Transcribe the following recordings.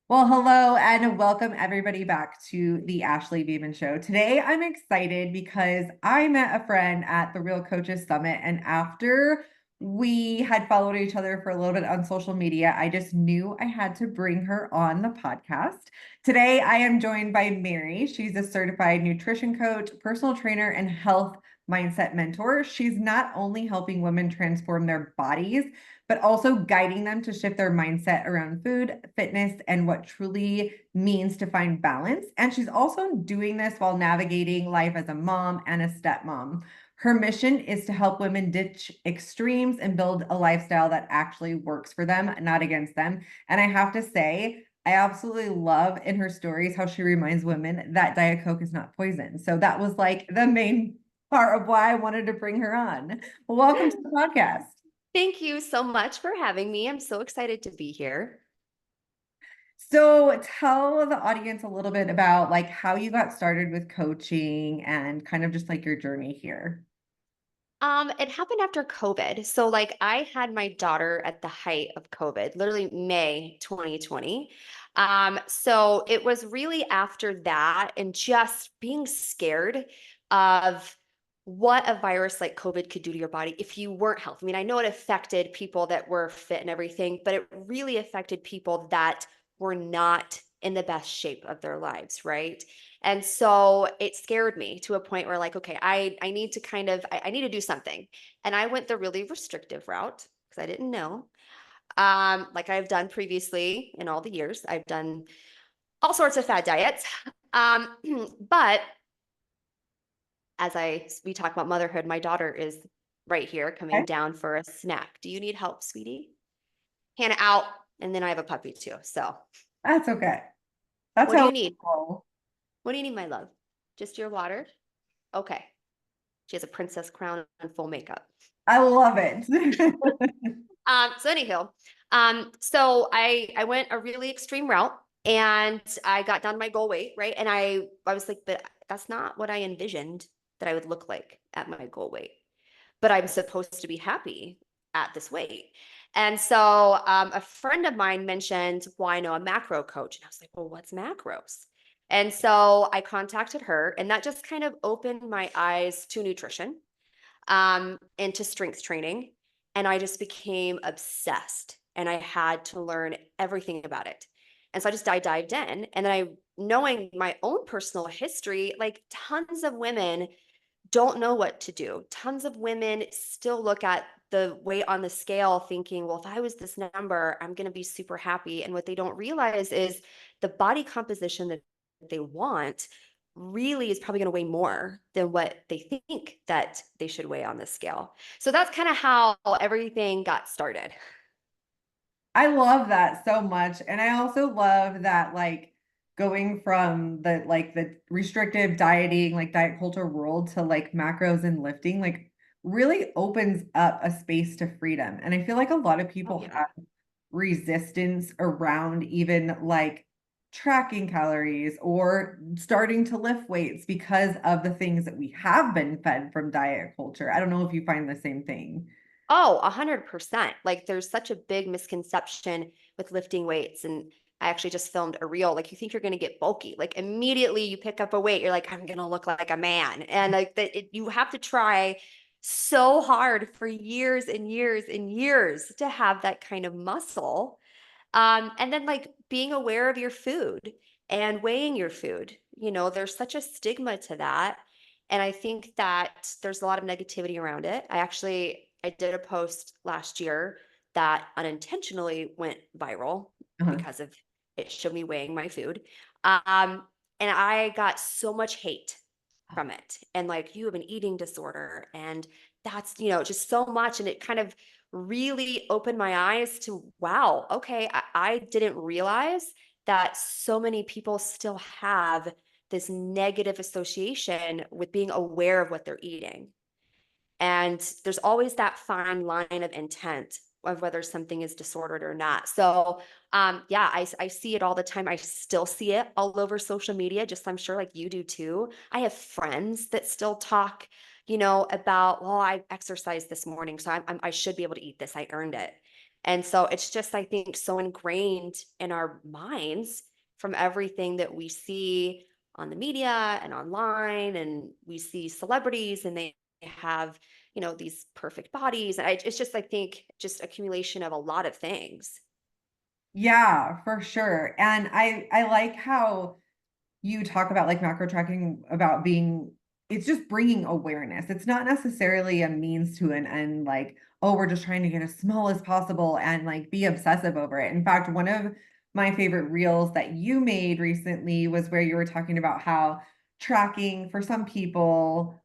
Well, hello and welcome everybody back to the Ashley Beeman Show. Today, I'm excited because I met a friend at the Real Coaches Summit, and after we had followed each other for a little bit on social media, I just knew I had to bring her on the podcast. Today, I am joined by Mary. She's a certified nutrition coach, personal trainer, and health mindset mentor. She's not only helping women transform their bodies, but also guiding them to shift their mindset around food, fitness, and what truly means to find balance. And she's also doing this while navigating life as a mom and a stepmom. Her mission is to help women ditch extremes and build a lifestyle that actually works for them, not against them. And I have to say, I absolutely love in her stories how she reminds women that Diet Coke is not poison. So that was like the main part of why I wanted to bring her on. Welcome to the podcast. Thank you so much for having me. I'm so excited to be here. So tell the audience a little bit about like how you got started with coaching and kind of just like your journey here. It happened after COVID. So I had my daughter at the height of COVID, literally May 2020. So it was really after that and just being scared of what a virus like COVID could do to your body if you weren't healthy. I mean, I know it affected people that were fit and everything, but it really affected people that were not in the best shape of their lives, right? And so it scared me to a point where okay, I need to I need to do something. And I went the really restrictive route because I didn't know. Like I've done previously in all the years. I've done all sorts of fad diets. Um, but as we talk about motherhood, my daughter is right here coming Okay. down for a snack. Do you need help, sweetie? Hannah out. And then I have a puppy too. So That's okay. That's what do how you we need? roll. What do you need, my love? Just your water? Okay. She has a princess crown and full makeup. I love it. So anyhow, so I went a really extreme route and I got down to my goal weight, right? And I was like, but that's not what I envisioned that I would look like at my goal weight. But I'm supposed to be happy at this weight. And so a friend of mine mentioned, well, I know a macro coach. And I was like, well, what's macros? And so I contacted her, and that just kind of opened my eyes to nutrition, into strength training. And I just became obsessed and I had to learn everything about it. And so I dived in. And then knowing my own personal history, like tons of women don't know what to do. Tons of women still look at the weight on the scale thinking, well, if I was this number, I'm going to be super happy. And what they don't realize is the body composition that they want really is probably going to weigh more than what they think that they should weigh on the scale. So that's kind of how everything got started. I love that so much. And I also love that like going from the restrictive dieting, like diet culture world to like macros and lifting, like really opens up a space to freedom. And I feel like a lot of Oh, people yeah. have resistance around even like tracking calories or starting to lift weights because of the things that we have been fed from diet culture. I don't know if you find the same thing. Oh, 100%. Like there's such a big misconception with lifting weights. And I actually just filmed a reel. Like you think you're going to get bulky. Like immediately you pick up a weight, you're like, I'm going to look like a man. And like you have to try so hard for years and years and years to have that kind of muscle. And then like being aware of your food and weighing your food. There's such a stigma to that. And I think that there's a lot of negativity around it. I did a post last year that unintentionally went viral Uh-huh. because of it showed me weighing my food. Um, and I got so much hate from it. And like, you have an eating disorder. And that's, just so much. And it kind of really opened my eyes to, wow, okay, I didn't realize that so many people still have this negative association with being aware of what they're eating. And there's always that fine line of intent of whether something is disordered or not. So, yeah, I see it all the time. I still see it all over social media, just I'm sure like you do too. I have friends that still talk, about, well, I exercised this morning, so I should be able to eat this. I earned it. And so it's just, I think, so ingrained in our minds from everything that we see on the media and online, and we see celebrities and they have, these perfect bodies. And it's just, I think, just accumulation of a lot of things. Yeah, for sure. And I like how you talk about like macro tracking about being it's just bringing awareness. It's not necessarily a means to an end, like, oh, we're just trying to get as small as possible and like be obsessive over it. In fact, one of my favorite reels that you made recently was where you were talking about how tracking for some people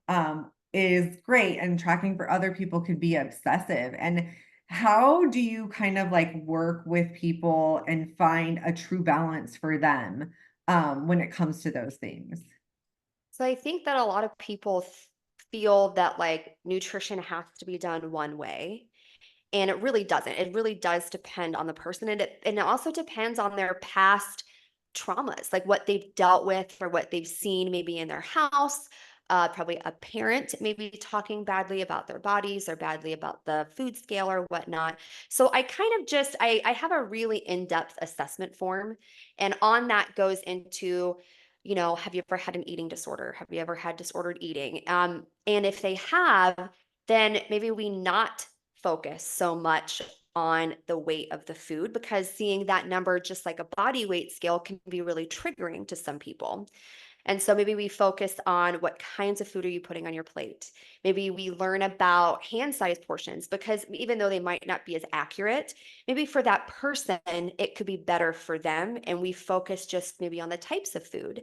is great and tracking for other people could be obsessive. And how do you kind of like work with people and find a true balance for them when it comes to those things? So I think that a lot of people feel that like nutrition has to be done one way. And it really doesn't. It really does depend on the person. And it also depends on their past traumas, like what they've dealt with or what they've seen maybe in their house. Probably a parent maybe talking badly about their bodies or badly about the food scale or whatnot. So I kind of just, I have a really in-depth assessment form. And on that goes into, have you ever had an eating disorder? Have you ever had disordered eating? And if they have, then maybe we not focus so much on the weight of the food, because seeing that number just like a body weight scale can be really triggering to some people. And so maybe we focus on what kinds of food are you putting on your plate. Maybe we learn about hand size portions, because even though they might not be as accurate, maybe for that person, it could be better for them. And we focus just maybe on the types of food.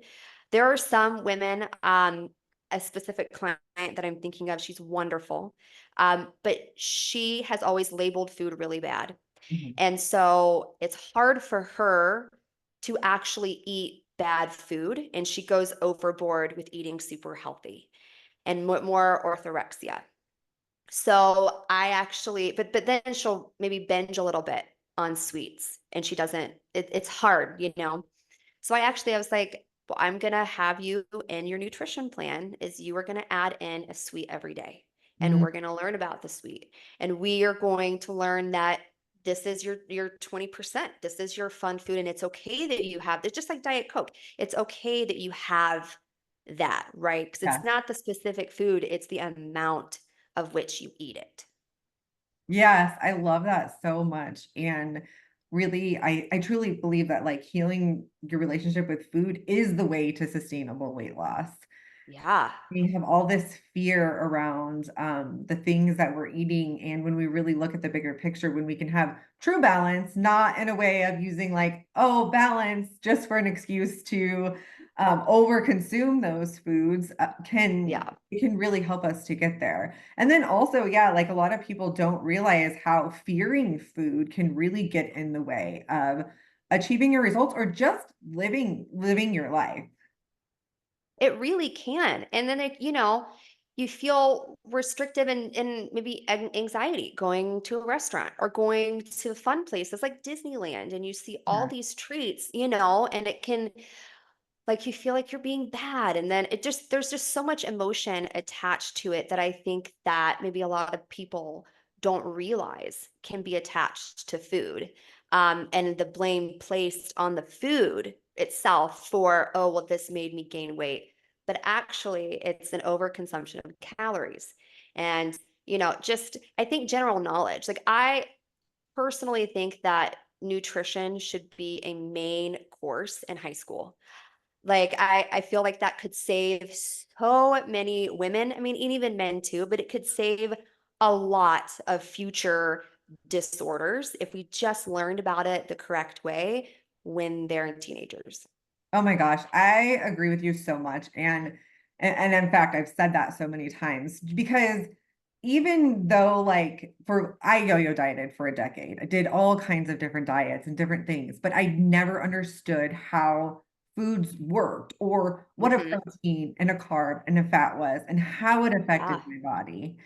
There are some women, a specific client that I'm thinking of, she's wonderful. But she has always labeled food really bad. Mhm. And so it's hard for her to actually eat bad food. And she goes overboard with eating super healthy and more orthorexia. So I actually, but then she'll maybe binge a little bit on sweets, and she doesn't, it's hard, So I was like, well, I'm gonna have you in your nutrition plan is you are gonna add in a sweet every day. And Mm, we're gonna learn about the sweet. And we are going to learn that this is your 20%. This is your fun food. And it's okay that you have, it's just like Diet Coke. It's okay that you have that, right? Because it's yes. not the specific food, it's the amount of which you eat it. Yes, I love that so much. And really, I truly believe that like healing your relationship with food is the way to sustainable weight loss. Yeah. We have all this fear around the things that we're eating. And when we really look at the bigger picture, when we can have true balance, not in a way of using like, oh, balance just for an excuse to over consume those foods, Yeah. it can really help us to get there. And then also, yeah, like a lot of people don't realize how fearing food can really get in the way of achieving your results or just living your life. It really can. And then you feel restrictive and maybe anxiety going to a restaurant or going to fun places like Disneyland, and you see all Yeah. these treats, and it can, like, you feel like you're being bad, and then there's just so much emotion attached to it that I think that maybe a lot of people don't realize can be attached to food. And the blame placed on the food itself for, oh, well, this made me gain weight. But actually, it's an overconsumption of calories. And, just I think general knowledge. Like, I personally think that nutrition should be a main course in high school. Like, I feel like that could save so many women, I mean, and even men too, but it could save a lot of future disorders if we just learned about it the correct way when they're teenagers. Oh my gosh, I agree with you so much. And in fact, I've said that so many times because even though like for I yo-yo dieted for a decade. I did all kinds of different diets and different things, but I never understood how foods worked or what a Hmm. protein and a carb and a fat was and how it affected Yeah. my body.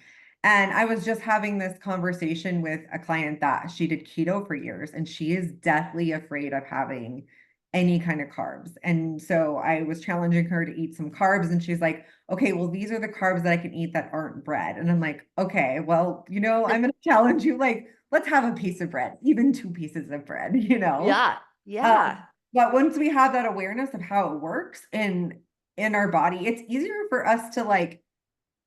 And I was just having this conversation with a client that she did keto for years and she is deathly afraid of having any kind of carbs. And so I was challenging her to eat some carbs and she's like, okay, well, these are the carbs that I can eat that aren't bread. And I'm like, okay, well, I'm going to challenge you. Like, let's have a piece of bread, even two pieces of bread, Yeah. Um, Yeah. but once we have that awareness of how it works in our body, it's easier for us to like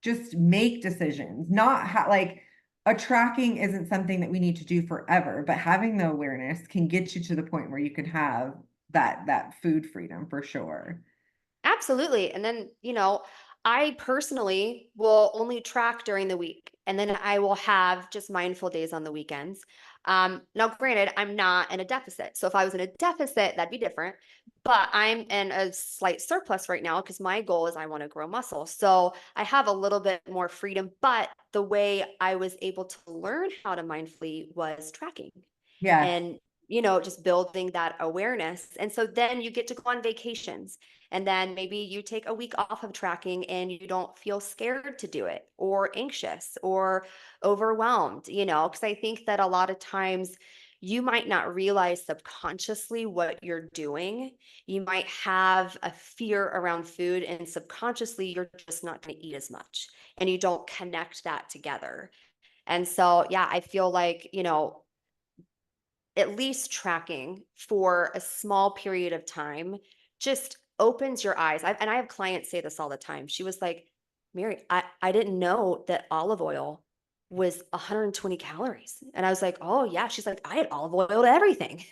just make decisions, not like a tracking isn't something that we need to do forever, but having the awareness can get you to the point where you can have that food freedom for sure. Absolutely. And then, I personally will only track during the week and then I will have just mindful days on the weekends. Now, granted, I'm not in a deficit. So if I was in a deficit, that'd be different. But I'm in a slight surplus right now because my goal is I want to grow muscle. So I have a little bit more freedom. But the way I was able to learn how to mindfully was tracking Yes. and, just building that awareness. And so then you get to go on vacations and then maybe you take a week off of tracking and you don't feel scared to do it or anxious or overwhelmed, because I think that a lot of times you might not realize subconsciously what you're doing. You might have a fear around food and subconsciously you're just not going to eat as much and you don't connect that together. And so, yeah, I feel like, at least tracking for a small period of time just opens your eyes. And I have clients say this all the time. She was like, Mary, I didn't know that olive oil was 120 calories. And I was like, oh, yeah. She's like, I had olive oil to everything.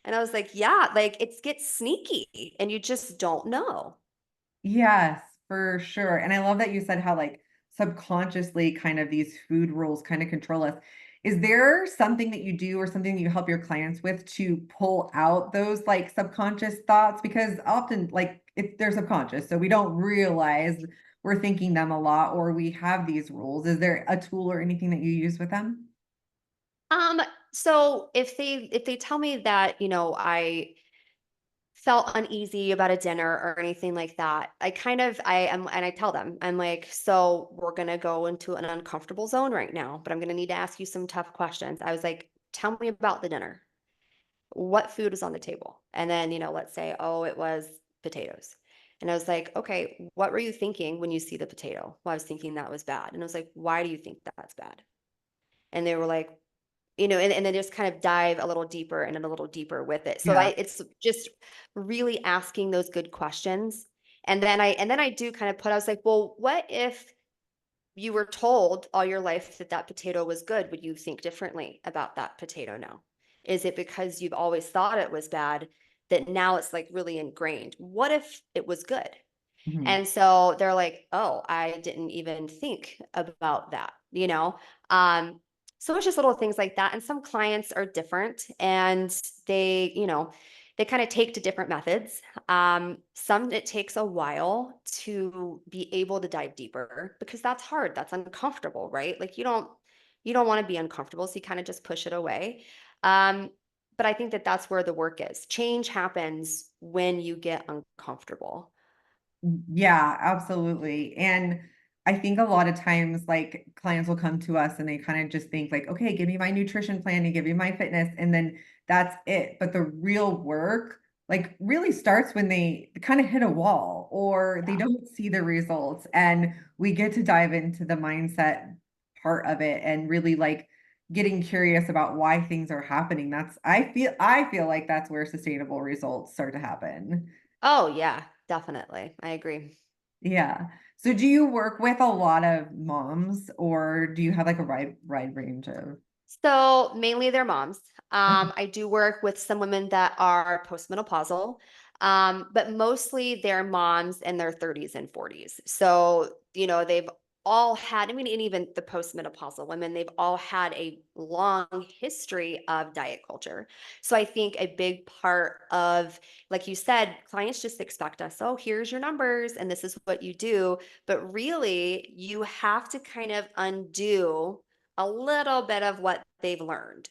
And I was like, yeah, like it gets sneaky and you just don't know. Yes, for sure. And I love that you said how like subconsciously kind of these food rules kind of control us. Is there something that you do or something that you help your clients with to pull out those like subconscious thoughts? Because often like if they're subconscious, so we don't realize we're thinking them a lot or we have these rules. Is there a tool or anything that you use with them? Um, so if they tell me that, I felt uneasy about a dinner or anything like that, I am, and I tell them, I'm like, so we're gonna go into an uncomfortable zone right now, but I'm gonna need to ask you some tough questions. I was like, tell me about the dinner. What food was on the table? And then, let's say, oh, it was potatoes. And I was like, okay, what were you thinking when you see the potato? Well, I was thinking that was bad. And I was like, why do you think that's bad? And they were like, and then just kind of dive a little deeper and a little deeper with it. So Yeah. it's just really asking those good questions. And then I do kind of I was like, well, what if you were told all your life that that potato was good? Would you think differently about that potato now? Is it because you've always thought it was bad that now it's like really ingrained? What if it was good? Mhm. And so they're like, "Oh, I didn't even think about that." Um, so it's just little things like that. And some clients are different and they kind of take to different methods. Some it takes a while to be able to dive deeper because that's hard. That's uncomfortable, right? Like you don't want to be uncomfortable, so you kind of just push it away. Um, but I think that that's where the work is. Change happens when you get uncomfortable. Yeah, absolutely. And I think a lot of times, like clients will come to us and they kind of just think, like, okay, give me my nutrition plan and give me my fitness, and then that's it. But the real work, like, really starts when they kind of hit a wall or they don't see the results. And we get to dive into the mindset part of it and really like getting curious about why things are happening. I feel like that's where sustainable results start to happen. Oh, yeah, definitely. I agree. Yeah. So do you work with a lot of moms or do you have like a wide range of So mainly they're moms. okay. I do work with some women that are postmenopausal, but mostly they're moms in their 30s and 40s. So, they've all had, I mean, and even the postmenopausal women, they've all had a long history of diet culture. So I think a big part of, like you said, clients just expect us, oh, here's your numbers and this is what you do. But really, you have to kind of undo a little bit of what they've learned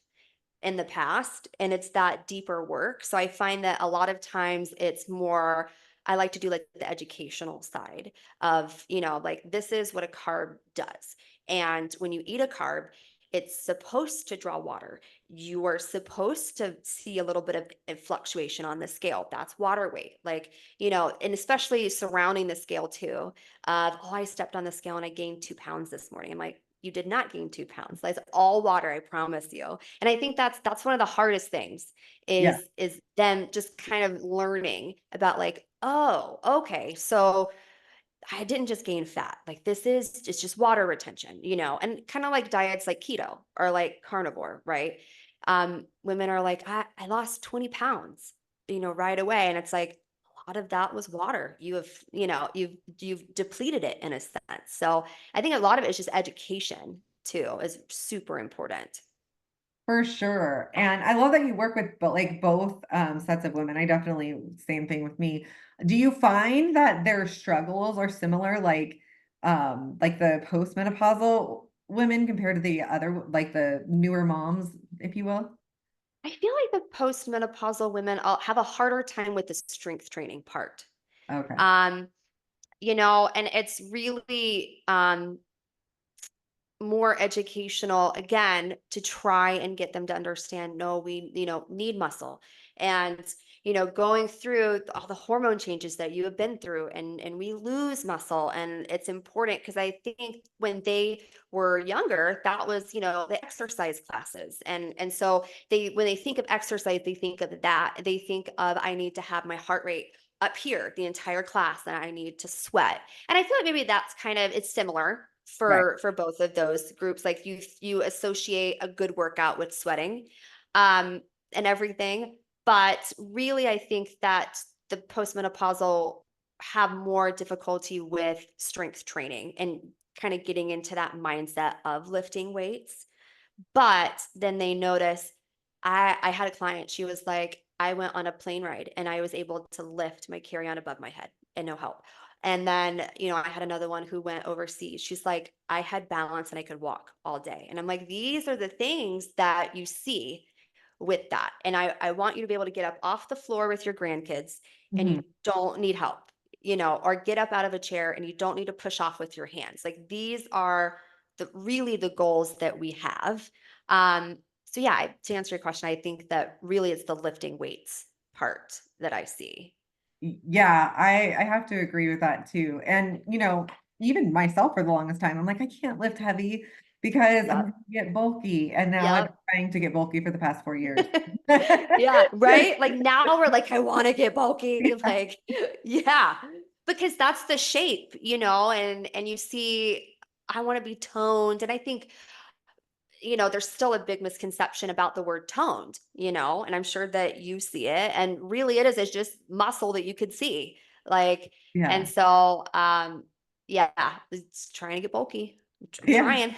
in the past, and it's that deeper work. So I find that a lot of times it's more, I like to do like the educational side of, like this is what a carb does. And when you eat a carb, it's supposed to draw water. You are supposed to see a little bit of a fluctuation on the scale. That's water weight. Like, and especially surrounding the scale too, of, oh, I stepped on the scale and I gained 2 pounds this morning. I'm like, You did not gain 2 pounds. That's all water, I promise you. And I think that's one of the hardest things Yeah, is them just kind of learning about like, oh, okay, so I didn't just gain fat. Like this is it's just water retention, and kind of like diets like keto or like carnivore, right? Women are like, I lost 20 pounds, right away. And it's like a lot of that was water. You've depleted it in a sense. So I think a lot of it is just education too, is super important. for sure. And I love that you work with both sets of women. I definitely same thing with me. Do you find that their struggles are similar, like the postmenopausal women compared to the other, like the newer moms, if you will? I feel like the postmenopausal women have a harder time with the strength training part. Okay. Um, and it's really more educational again to try and get them to understand, no, we need muscle, and going through all the hormone changes that you have been through, and we lose muscle, and it's important because I think when they were younger, that was the exercise classes, and so they when they think of exercise, they think of that, they think of, I need to have my heart rate up here the entire class, and I need to sweat. And I feel like maybe that's kind of, it's similar Right. for both of those groups. Like you associate a good workout with sweating, um, and everything. But really, I think that the postmenopausal have more difficulty with strength training and kind of getting into that mindset of lifting weights. But then they notice, I had a client, she was like, I went on a plane ride and I was able to lift my carry-on above my head and no help. And then, I had another one who went overseas. She's like, I had balance and I could walk all day. And I'm like, these are the things that you see with that. And I want you to be able to get up off the floor with your grandkids and Mhm. you don't need help, or get up out of a chair and you don't need to push off with your hands. Like these are really the goals that we have. So yeah, to answer your question, I think that really it's the lifting weights part that I see. Yeah, I have to agree with that too. And even myself for the longest time, I'm like, I can't lift heavy because I'm Yep. gonna get bulky. And now I've been Yep. trying to get bulky for the past 4 years. Yeah, right? Like now we're like, I want to get bulky. Like, yeah, because that's the shape, and you see, I want to be toned. And I think, there's still a big misconception about the word toned, and I'm sure that you see it. And really it is, it's just muscle that you could see. Like, and Yeah. so yeah, it's trying to get bulky. I'm Yeah. trying.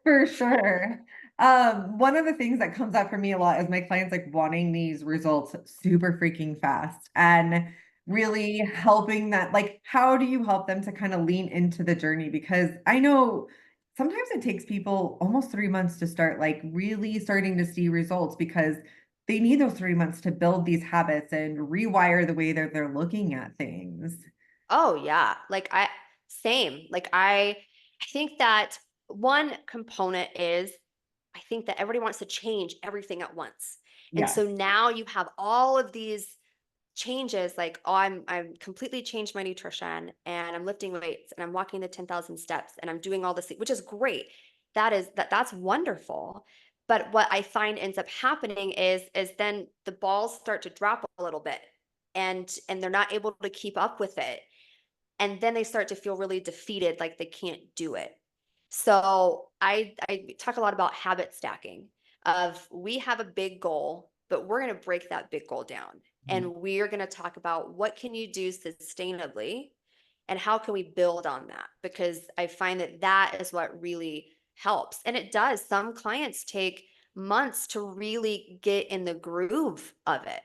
For sure. One of the things that comes up for me a lot is my clients like wanting these results super freaking fast and really helping that. Like, how do you help them to kind of lean into the journey? Because I know sometimes it takes people almost 3 months to start like really starting to see results because they need those 3 months to build these habits and rewire the way that they're looking at things. Oh yeah. Like same. Like I think that one component is, I think that everybody wants to change everything at once. And so Yes. now you have all of these changes, like, oh, I'm completely changed my nutrition and I'm lifting weights and I'm walking the 10,000 steps and I'm doing all this, which is great. That's wonderful. But what I find ends up happening is then the balls start to drop a little bit, and they're not able to keep up with it, and then they start to feel really defeated, like they can't do it. So I talk a lot about habit stacking, of we have a big goal, but we're going to break that big goal down, and we're going to talk about what can you do sustainably and how can we build on that, because I find that that is what really helps. And it does, some clients take months to really get in the groove of it,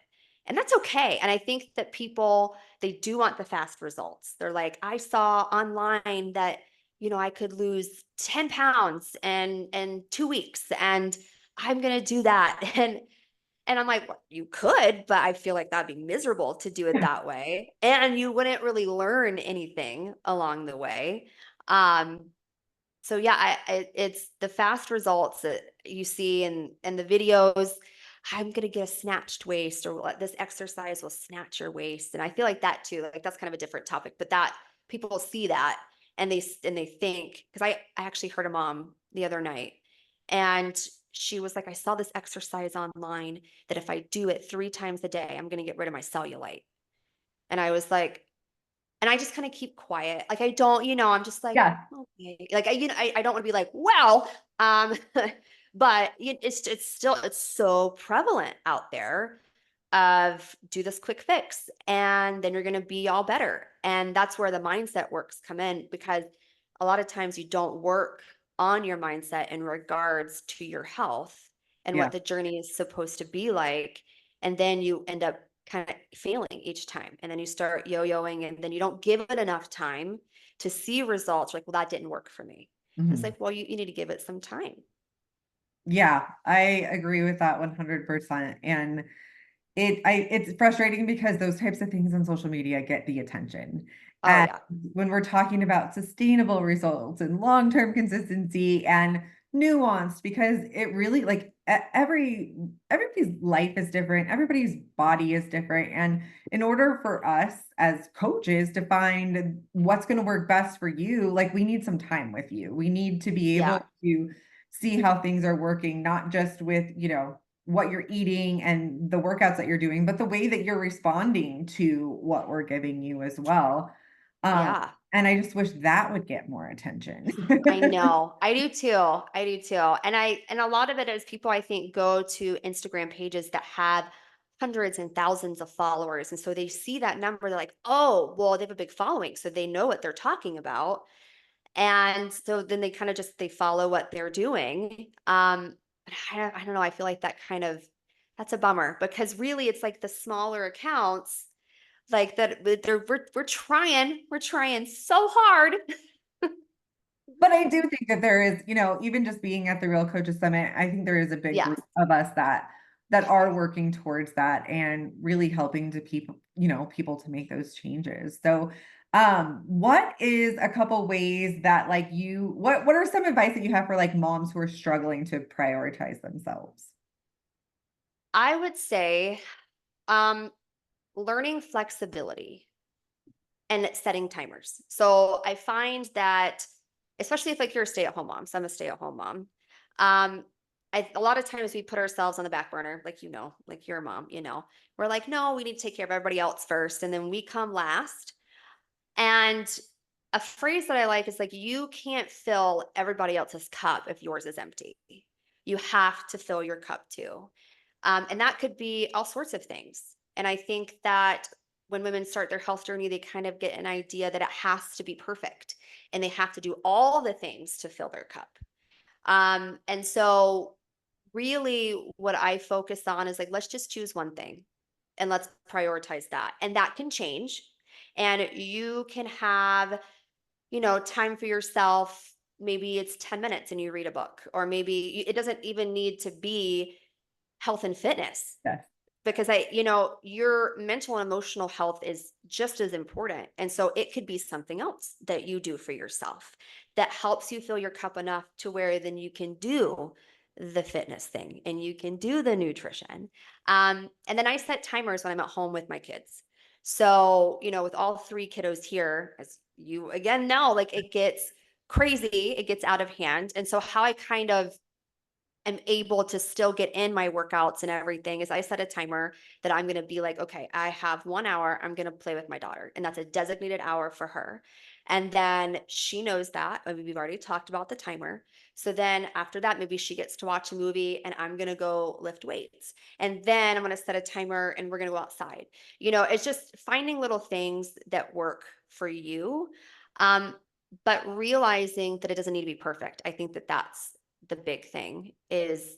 and that's okay. And I think that people, they do want the fast results. They're like, I saw online that I could lose 10 pounds in 2 weeks, and I'm gonna do that. And I'm like, well, you could, but I feel like that'd be miserable to do it that way. And you wouldn't really learn anything along the way. Um, so yeah, it's the fast results that you see in the videos. I'm gonna get a snatched waist, or this exercise will snatch your waist. And I feel like that too, like that's kind of a different topic, but that people see that and they think, because I actually heard a mom the other night, and she was like, I saw this exercise online that if I do it 3 times a day, I'm going to get rid of my cellulite. And I was like, and I just kind of keep quiet. Like, I don't, I'm just like, Yeah. okay. Like, I don't want to be like, well, um, but it's so prevalent out there of do this quick fix and then you're going to be all better. And that's where the mindset works come in, because a lot of times you don't work on your mindset in regards to your health and Yeah. what the journey is supposed to be like. And then you end up kind of failing each time. And then you start yo-yoing, and then you don't give it enough time to see results. Like, well, that didn't work for me. It's Mhm. like, well, you need to give it some time. Yeah, I agree with that 100%. And it's frustrating because those types of things on social media get the attention. Oh And yeah. when we're talking about sustainable results and long-term consistency and nuance, because it really like everybody's life is different, everybody's body is different. And in order for us as coaches to find what's going to work best for you, like we need some time with you. We need to be able Yeah. to see how things are working, not just with, what you're eating and the workouts that you're doing, but the way that you're responding to what we're giving you as well. Um, Yeah. and I just wish that would get more attention. I know. I do too. I do too. And a lot of it is people, I think, go to Instagram pages that have hundreds and thousands of followers. And so they see that number, they're like, oh, well, they have a big following. So they know what they're talking about. And so then they kind of just they follow what they're doing. But I don't know. I feel like that's a bummer, because really it's like the smaller accounts like that we're trying so hard. But I do think that there is, even just being at the Real Coaches Summit, I think there is a big Yes. group of us that are working towards that and really helping to people to make those changes. So, what is a couple ways that like what are some advice that you have for like moms who are struggling to prioritize themselves? I would say um learning flexibility and setting timers. So I find that, especially if like you're a stay-at-home mom, so I'm a stay-at-home mom. Um, a lot of times we put ourselves on the back burner, like like you're a mom, we're like, no, we need to take care of everybody else first, and then we come last. And a phrase that I like is like, you can't fill everybody else's cup if yours is empty. You have to fill your cup too. And that could be all sorts of things. And I think that when women start their health journey, they kind of get an idea that it has to be perfect and they have to do all the things to fill their cup. And so, really, what I focus on is like, let's just choose one thing and let's prioritize that. And that can change. And you can have, time for yourself. Maybe it's 10 minutes and you read a book, or maybe it doesn't even need to be health and fitness, Yes. because your mental and emotional health is just as important. And so it could be something else that you do for yourself that helps you fill your cup enough to where then you can do the fitness thing and you can do the nutrition. And then I set timers when I'm at home with my kids. So, with all 3 kiddos here, as you again know, like it gets crazy, it gets out of hand. And so how I kind of am able to still get in my workouts and everything is I set a timer that I'm going to be like, okay, I have 1 hour. I'm going to play with my daughter. And that's a designated hour for her. And then she knows that. I mean, we've already talked about the timer. So then after that, maybe she gets to watch a movie and I'm going to go lift weights. And then I'm going to set a timer and we're going to go outside. It's just finding little things that work for you. Um, but realizing that it doesn't need to be perfect. I think that that's the big thing is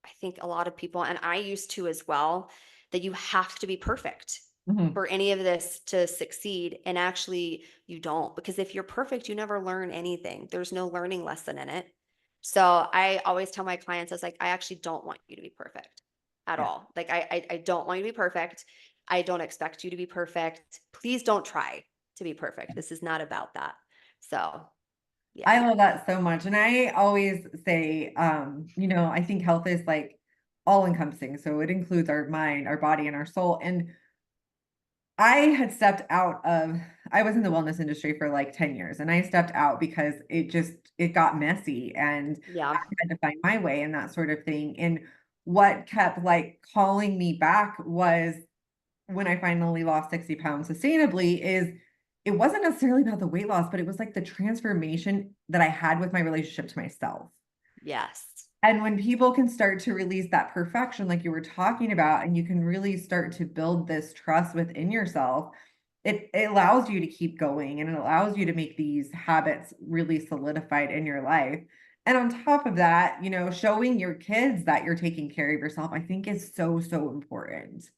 I think a lot of people, and I used to as well, that you have to be perfect Mhm. for any of this to succeed. And actually, you don't, because if you're perfect, you never learn anything. There's no learning lesson in it. So I always tell my clients, I was like, I actually don't want you to be perfect at Yeah. all. Like, I don't want you to be perfect. I don't expect you to be perfect. Please don't try to be perfect. This is not about that. So, yeah. I love that so much. And I always say, I think health is like all encompassing. So it includes our mind, our body, and our soul. And I had stepped out of, I was in the wellness industry for like 10 years and I stepped out because it got messy and I Yeah. had to find my way and that sort of thing. And what kept like calling me back was when I finally lost 60 pounds sustainably is it wasn't necessarily about the weight loss, but it was like the transformation that I had with my relationship to myself. Yes. And when people can start to release that perfection, like you were talking about, and you can really start to build this trust within yourself, it allows you to keep going and it allows you to make these habits really solidified in your life. And on top of that, showing your kids that you're taking care of yourself, I think is so, so important.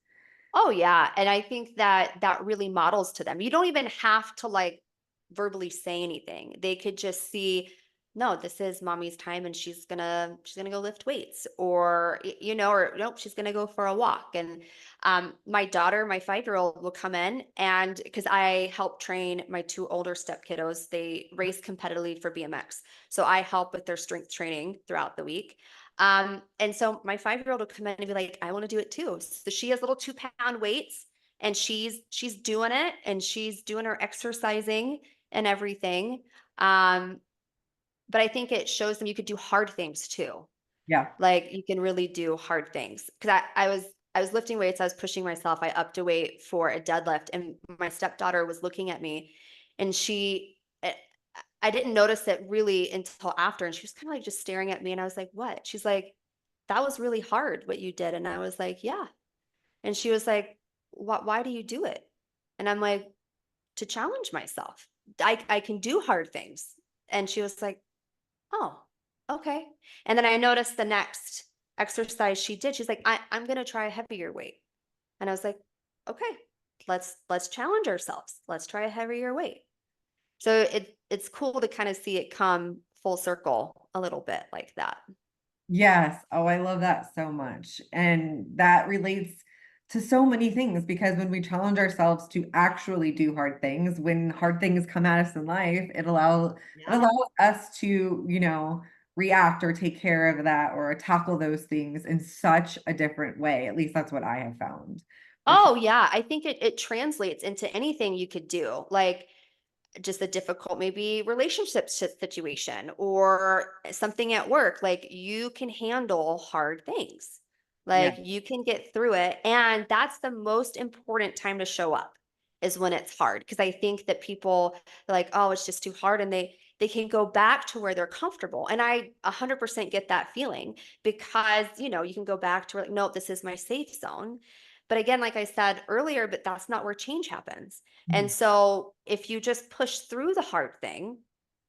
Oh yeah, and I think that that really models to them. You don't even have to like verbally say anything. They could just see, no, this is mommy's time and she's gonna go lift weights or or nope, she's gonna go for a walk. And my daughter, my 5-year-old will come in and because I help train my two older step kiddos, they race competitively for BMX. So I help with their strength training throughout the week. And so my 5-year-old will come in and be like, I want to do it too. So she has little 2-pound weights and she's doing it and she's doing her exercising and everything. Um, but I think it shows them you could do hard things too. Yeah. Like you can really do hard things. Cause I was lifting weights, I was pushing myself. I upped a weight for a deadlift and my stepdaughter was looking at me and I didn't notice it really until after. And she was kind of like just staring at me. And I was like, what? She's like, that was really hard what you did. And I was like, yeah. And she was like, why do you do it? And I'm like, to challenge myself. I can do hard things. And she was like, oh, okay. And then I noticed the next exercise she did, she's like, I'm gonna try a heavier weight. And I was like, okay, let's challenge ourselves. Let's try a heavier weight. So it's cool to kind of see it come full circle a little bit like that. Yes. Oh, I love that so much. And that relates to so many things because when we challenge ourselves to actually do hard things, when hard things come at us in life, it Yeah. allows us to, react or take care of that or tackle those things in such a different way. At least that's what I have found for sure. Oh yeah, I think it translates into anything you could do. Like just a difficult maybe relationship situation or something at work, like you can handle hard things, Yeah. like you can get through it, and that's the most important time to show up is when it's hard, because I think that people are like, oh, it's just too hard, and they can go back to where they're comfortable, and I 100% get that feeling, because you can go back to where, like, no, this is my safe zone. But again, like I said earlier, but that's not where change happens. And Mhm. so if you just push through the hard thing,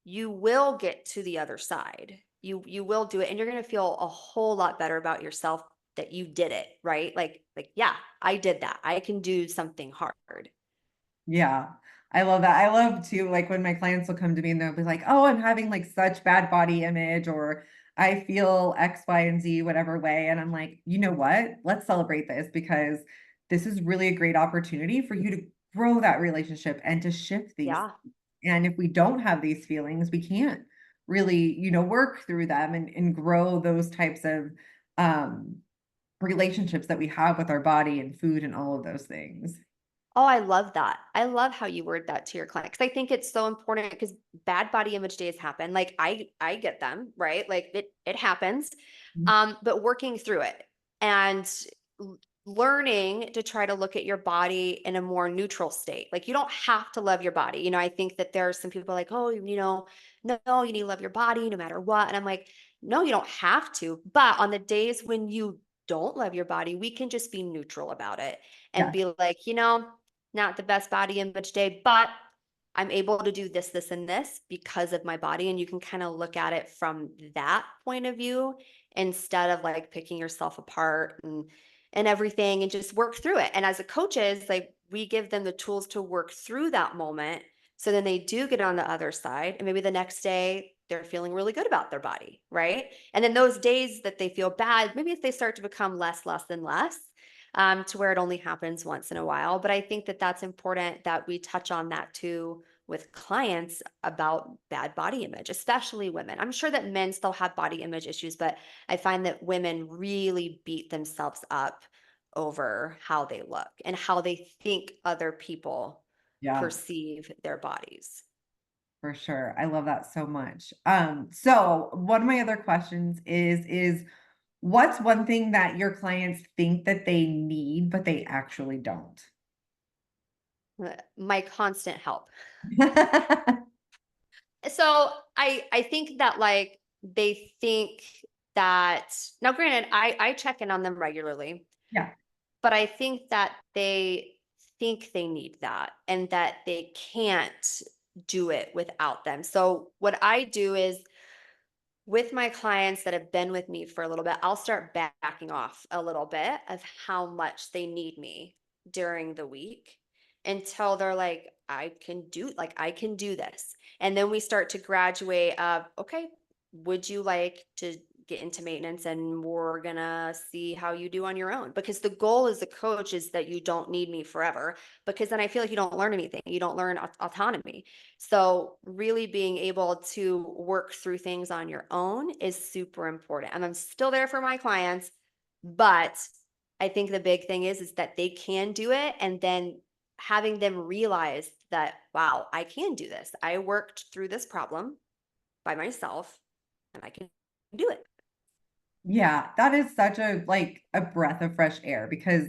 you will get to the other side. You will do it and you're going to feel a whole lot better about yourself that you did it, right? Like yeah, I did that. I can do something hard. Yeah. I love that. I love too, like when my clients will come to me and they'll be like, oh, I'm having like such bad body image, or I feel X, Y, and Z, whatever way. And I'm like, you know what? Let's celebrate this because this is really a great opportunity for you to grow that relationship and to shift these. Yeah. And if we don't have these feelings, we can't really, work through them and grow those types of um relationships that we have with our body and food and all of those things. Oh, I love that. I love how you word that to your client, because I think it's so important, because bad body image days happen. Like I get them, right? Like it happens. But working through it and learning to try to look at your body in a more neutral state. Like you don't have to love your body. I think that there are some people like, oh, no, you need to love your body no matter what. And I'm like, no, you don't have to. But on the days when you don't love your body, we can just be neutral about it and Yeah. be like, not the best body image day, but I'm able to do this, this, and this because of my body. And you can kind of look at it from that point of view instead of like picking yourself apart and everything, and just work through it. And as a coaches, like we give them the tools to work through that moment. So then they do get on the other side. And maybe the next day they're feeling really good about their body. Right. And then those days that they feel bad, maybe if they start to become less and less, to where it only happens once in a while. But I think that that's important that we touch on that too with clients about bad body image, especially women. I'm sure that men still have body image issues, but I find that women really beat themselves up over how they look and how they think other people Yeah, perceive their bodies. for sure. I love that so much. So one of my other questions is what's one thing that your clients think that they need, but they actually don't? My constant help. So I think that like they think that now granted I check in on them regularly, Yeah, but I think that they think they need that and that they can't do it without them. So what I do is with my clients that have been with me for a little bit, I'll start backing off a little bit of how much they need me during the week until they're like, I can do this. And then we start to graduate of, okay, would you like to get into maintenance and we're gonna see how you do on your own? Because the goal as a coach is that you don't need me forever, because then I feel like you don't learn anything. You don't learn autonomy. So, really being able to work through things on your own is super important. And I'm still there for my clients, but I think the big thing is that they can do it and then having them realize that wow, I can do this. I worked through this problem by myself and I can do it. yeah, that is such a like a breath of fresh air because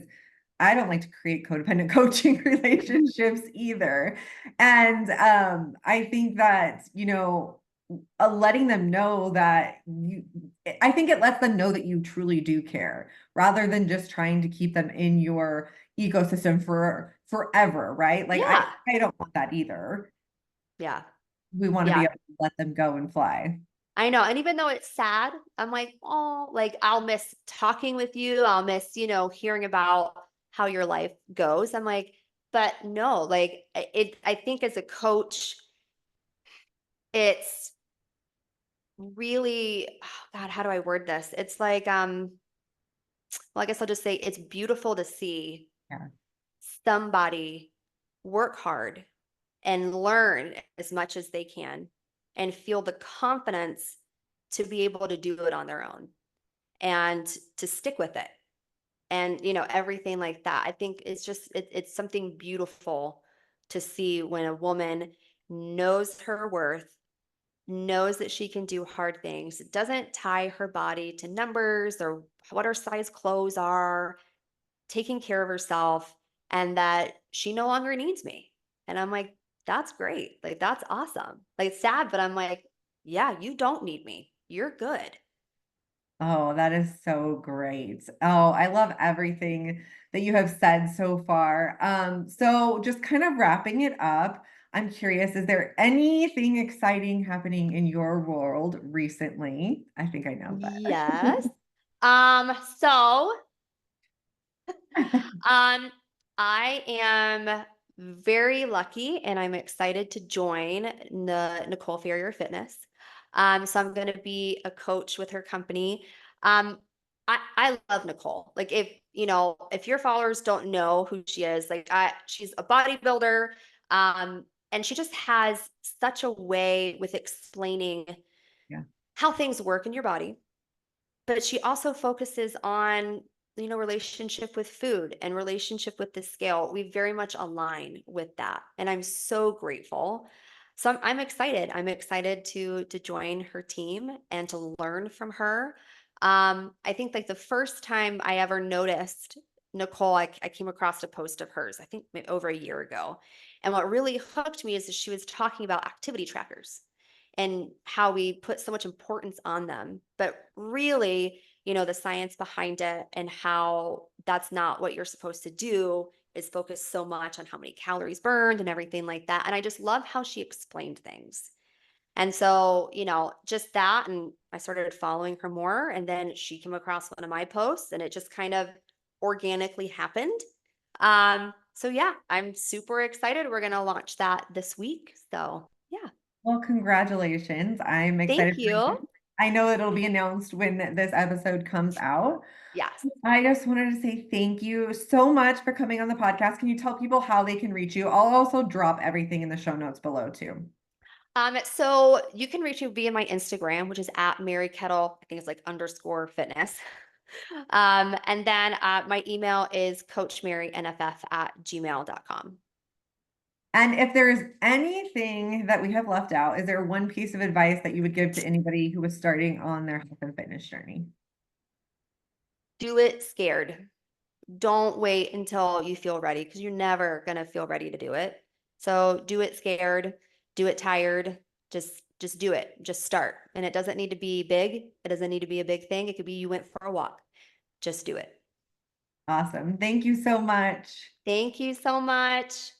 I don't like to create codependent coaching relationships either. And I think that, letting them know that I think it lets them know that you truly do care rather than just trying to keep them in your ecosystem for forever, right? Like Yeah. I don't want that either. Yeah. We want to be Yeah. able to let them go and fly. I know, and even though it's sad, I'm like, "Oh, like, I'll miss talking with you, I'll miss, hearing about how your life goes." I'm like, "But no, like, I think as a coach, it's really oh god, how do I word this? It's like, well, I guess I'll just say it's beautiful to see Yeah. somebody work hard and learn as much as they can and feel the confidence to be able to do it on their own and to stick with it and everything like that. I think it's just it's something beautiful to see when a woman knows her worth, knows that she can do hard things, doesn't tie her body to numbers or what her size clothes are, taking care of herself, and that she no longer needs me. And I'm like, that's great, like that's awesome. Like it's sad, but I'm like, yeah, you don't need me, you're good. Oh, that is so great. Oh, I love everything that you have said so far. So just kind of wrapping it up, I'm curious, is there anything exciting happening in your world recently? I think I know Yes. So, that. um, I am very lucky and I'm excited to join the Nicole Ferrier Fitness. So I'm going to be a coach with her company. Um, I love Nicole. Like if your followers don't know who she is, like she's a bodybuilder. And she just has such a way with explaining Yeah. how things work in your body, but she also focuses on relationship with food and relationship with the scale. We very much align with that, and I'm so grateful. So I'm excited. I'm excited to join her team and to learn from her. I think like the first time I ever noticed Nicole, I came across a post of hers, I think over a year ago. And what really hooked me is that she was talking about activity trackers and how we put so much importance on them. But really, the science behind it and how that's not what you're supposed to do is focus so much on how many calories burned and everything like that. And I just love how she explained things. And so, just that. And I started following her more. And then she came across one of my posts and it just kind of organically happened. So yeah, I'm super excited. We're going to launch that this week. So yeah, Well, congratulations. I'm excited thank for you. you. I know it'll be announced when this episode comes out. Yes. I just wanted to say thank you so much for coming on the podcast. Can you tell people how they can reach you? I'll also drop everything in the show notes below too. So you can reach me via my Instagram, which is at Mary Kuettel. I think it's like underscore fitness. And then my email is coachmarynff@gmail.com. And if there's anything that we have left out, is there one piece of advice that you would give to anybody who was starting on their health and fitness journey? Do it scared. Don't wait until you feel ready because you're never going to feel ready to do it. So do it scared, do it tired, just do it. Just start. And it doesn't need to be big. It doesn't need to be a big thing. It could be you went for a walk. Just do it. Awesome. Thank you so much. Thank you so much.